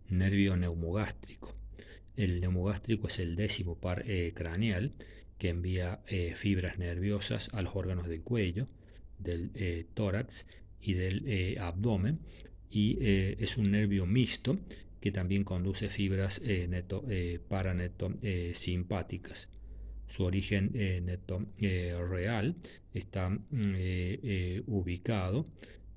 Nervio neumogástrico. El neumogástrico es el 10º par craneal que envía fibras nerviosas a los órganos del cuello, del tórax y del abdomen, y es un nervio mixto que también conduce fibras paraneto simpáticas. Su origen real está ubicado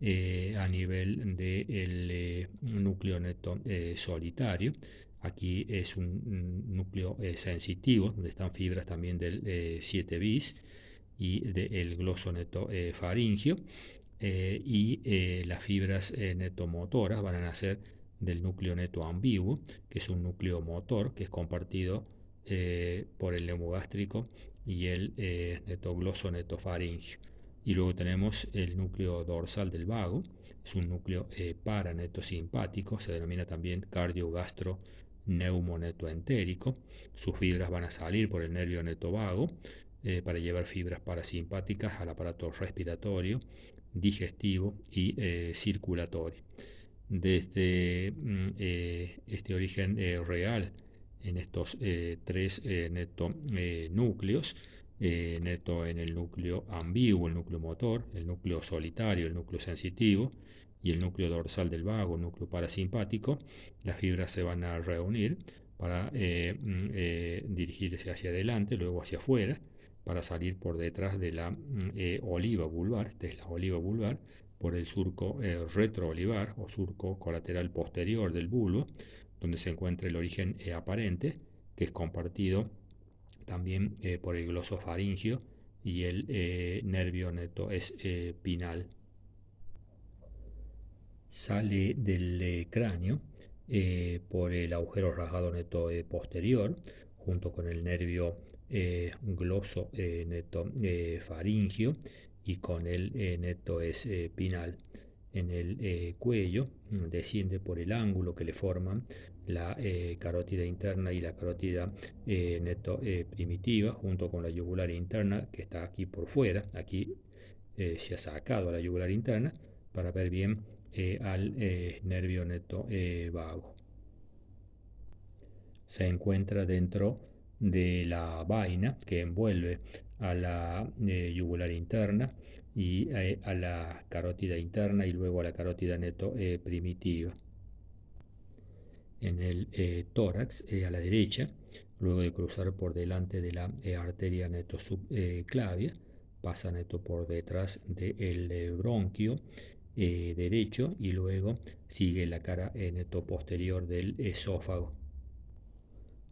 a nivel del núcleo neto solitario. Aquí es un núcleo sensitivo, donde están fibras también del 7 bis y del gloso neto faringio. Las fibras netomotoras van a nacer del núcleo neto ambiguo, que es un núcleo motor que es compartido por el neumogástrico y el netogloso netofaringio. Y luego tenemos el núcleo dorsal del vago, es un núcleo paranetosimpático, se denomina también cardiogastro neumonetoentérico. Sus fibras van a salir por el nervio netovago para llevar fibras parasimpáticas al aparato respiratorio, digestivo y circulatorio. Desde este origen real en estos tres núcleos, neto en el núcleo ambiguo, el núcleo motor, el núcleo solitario, el núcleo sensitivo y el núcleo dorsal del vago, el núcleo parasimpático, las fibras se van a reunir para dirigirse hacia adelante, luego hacia afuera, para salir por detrás de la oliva vulvar, esta es la oliva vulvar, por el surco retroolivar o surco colateral posterior del bulbo, donde se encuentra el origen aparente, que es compartido también por el glosofaringio y el nervio neto espinal. Sale del cráneo por el agujero rasgado neto posterior, junto con el nervio gloso neto faringio y con el neto espinal. En el cuello desciende por el ángulo que le forman la carótida interna y la carótida neto primitiva, junto con la yugular interna que está aquí por fuera. Aquí se ha sacado a la yugular interna para ver bien al nervio neto vago. Se encuentra dentro de la vaina que envuelve a la yugular interna y a la carótida interna y luego a la carótida neto primitiva. En el tórax a la derecha, luego de cruzar por delante de la arteria neto subclavia, pasa neto por detrás del bronquio derecho y luego sigue la cara neto posterior del esófago.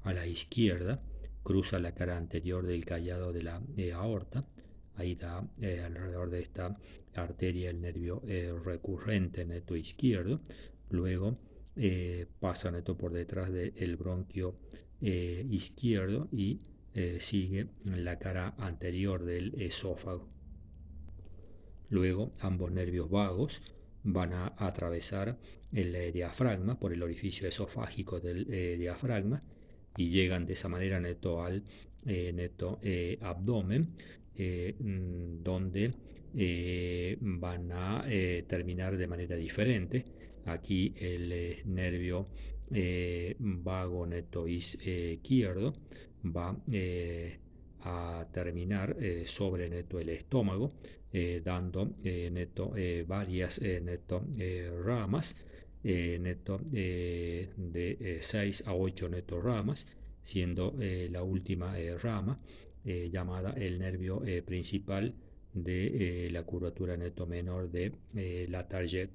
A la izquierda cruza la cara anterior del callado de la aorta. Ahí da alrededor de esta arteria el nervio recurrente neto izquierdo. Luego pasa neto por detrás del bronquio izquierdo y sigue la cara anterior del esófago. Luego ambos nervios vagos van a atravesar el diafragma por el orificio esofágico del diafragma y llegan de esa manera neto al abdomen, donde van a terminar de manera diferente. Aquí el nervio vago neto izquierdo va a terminar sobre neto el estómago, dando varias ramas, de 6 a 8 ramas, siendo la última rama llamada el nervio principal de la curvatura neto menor de la target.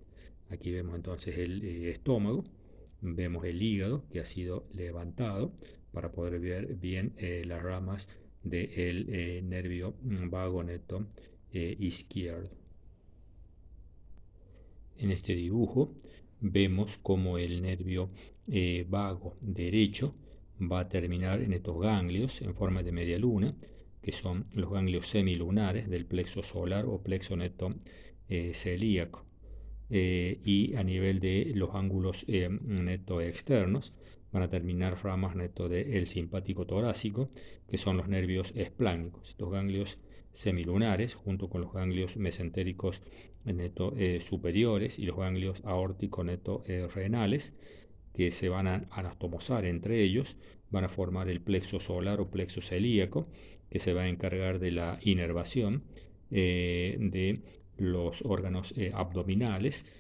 Aquí vemos entonces el estómago, vemos el hígado que ha sido levantado para poder ver bien las ramas del nervio vago neto izquierdo. En este dibujo vemos como el nervio vago derecho va a terminar en estos ganglios en forma de media luna, que son los ganglios semilunares del plexo solar o plexo neto celíaco. Y a nivel de los ángulos neto externos van a terminar ramas neto del simpático torácico, que son los nervios espláncnicos. Estos ganglios semilunares, junto con los ganglios mesentéricos neto superiores y los ganglios aórtico neto renales, que se van a anastomosar entre ellos, van a formar el plexo solar o plexo celíaco, que se va a encargar de la inervación de los órganos abdominales,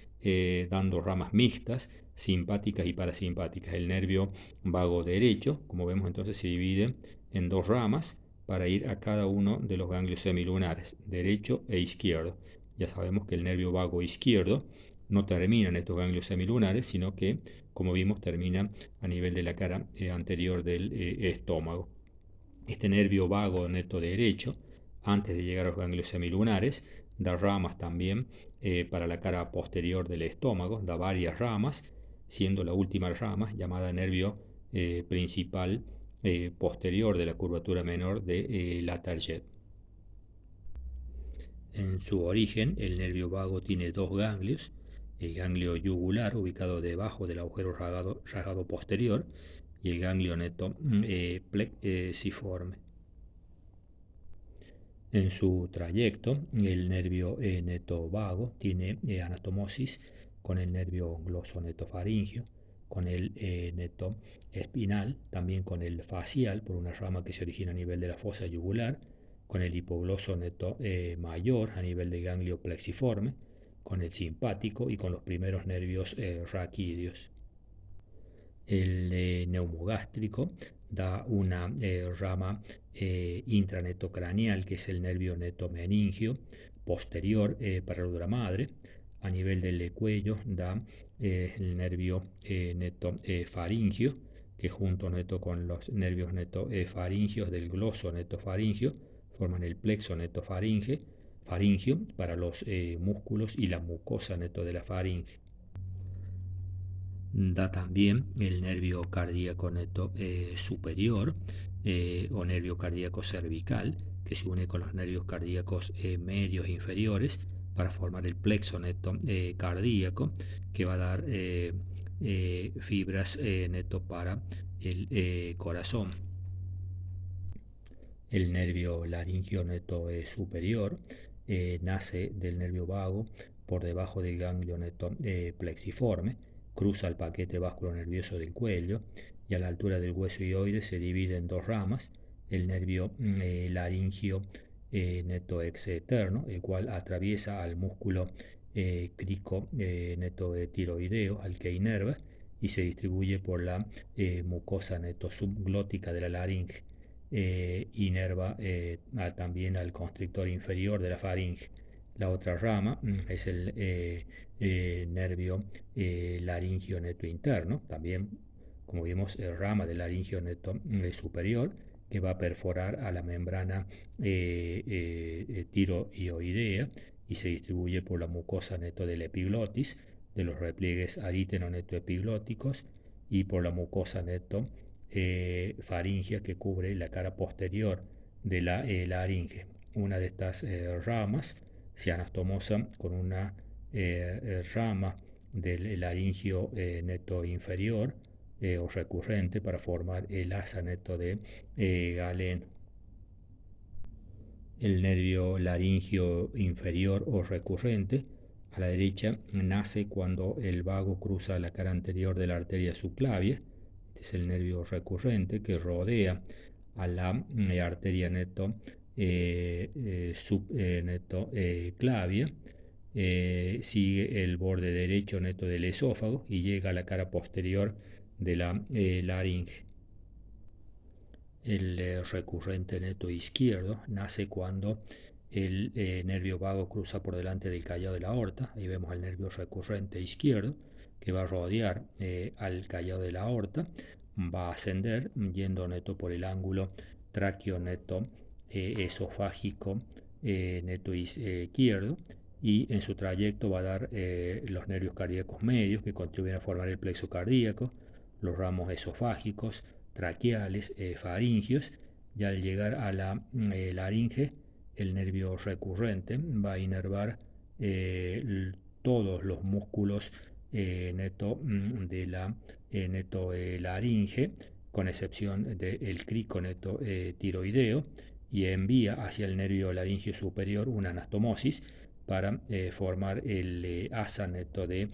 dando ramas mixtas, simpáticas y parasimpáticas. El nervio vago derecho, como vemos entonces, se divide en dos ramas para ir a cada uno de los ganglios semilunares, derecho e izquierdo. Ya sabemos que el nervio vago izquierdo no termina en estos ganglios semilunares, sino que, como vimos, termina a nivel de la cara anterior del estómago. Este nervio vago neto derecho, antes de llegar a los ganglios semilunares, da ramas también para la cara posterior del estómago, da varias ramas, siendo la última rama llamada nervio principal posterior de la curvatura menor de la Target. En su origen, el nervio vago tiene dos ganglios, el ganglio yugular, ubicado debajo del agujero rasgado posterior, y el ganglio neto plexiforme. En su trayecto, el nervio neto vago tiene anastomosis con el nervio glosonetofaringio, con el neto espinal, también con el facial, por una rama que se origina a nivel de la fosa yugular, con el hipogloso neto mayor a nivel del ganglio plexiforme, con el simpático y con los primeros nervios raquídeos. El neumogástrico da una rama intranetocraneal, que es el nervio neto meningio posterior para la dura madre. A nivel del cuello da el nervio neto faringio, que junto neto con los nervios neto faringios del gloso netofaringio forman el plexo netofaringio para los músculos y la mucosa neto de la faringe. Da también el nervio cardíaco neto superior o nervio cardíaco cervical, que se une con los nervios cardíacos medios e inferiores para formar el plexo neto cardíaco, que va a dar fibras neto para el corazón. El nervio laringio neto superior nace del nervio vago por debajo del ganglio neto plexiforme, cruza el paquete vasculonervioso del cuello y a la altura del hueso hioide se divide en dos ramas, el nervio laringio neto externo, el cual atraviesa al músculo crico neto tiroideo, al que inerva, y se distribuye por la mucosa neto subglótica de la laringe. Inerva también al constrictor inferior de la faringe. La otra rama es el nervio laringio neto interno, también, como vimos, rama del laringio neto superior, que va a perforar a la membrana tiroidea y se distribuye por la mucosa neto del epiglotis, de los repliegues aríteno neto epiglóticos, y por la mucosa neto faringia, que cubre la cara posterior de la laringe. Una de estas ramas se anastomosa con una rama del laringio neto inferior o recurrente para formar el asa neto de galeno. El nervio laringio inferior o recurrente a la derecha nace cuando el vago cruza la cara anterior de la arteria subclavia. Este es el nervio recurrente que rodea a la arteria neto subclavia. Sigue el borde derecho neto del esófago y llega a la cara posterior de la laringe. El recurrente neto izquierdo nace cuando el nervio vago cruza por delante del callado de la aorta. Ahí vemos el nervio recurrente izquierdo, que va a rodear al callado de la aorta, va a ascender yendo neto por el ángulo tráqueo neto esofágico neto izquierdo, y en su trayecto va a dar los nervios cardíacos medios, que contribuyen a formar el plexo cardíaco, los ramos esofágicos, traqueales, faringios, y al llegar a la laringe, el nervio recurrente va a inervar todos los músculos neto de la neto laringe, con excepción del crico neto tiroideo, y envía hacia el nervio laringio superior una anastomosis para formar el asa neto de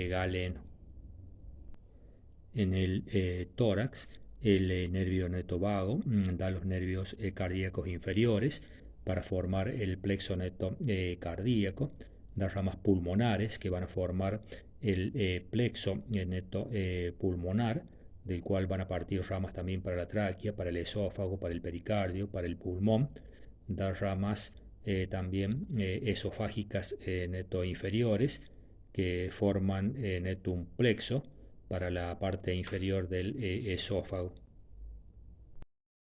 galeno. en el tórax, el nervio neto vago da los nervios cardíacos inferiores para formar el plexo neto cardíaco, da ramas pulmonares que van a formar el plexo neto pulmonar, del cual van a partir ramas también para la tráquea, para el esófago, para el pericardio, para el pulmón, da ramas también esofágicas neto inferiores que forman neto un plexo para la parte inferior del esófago.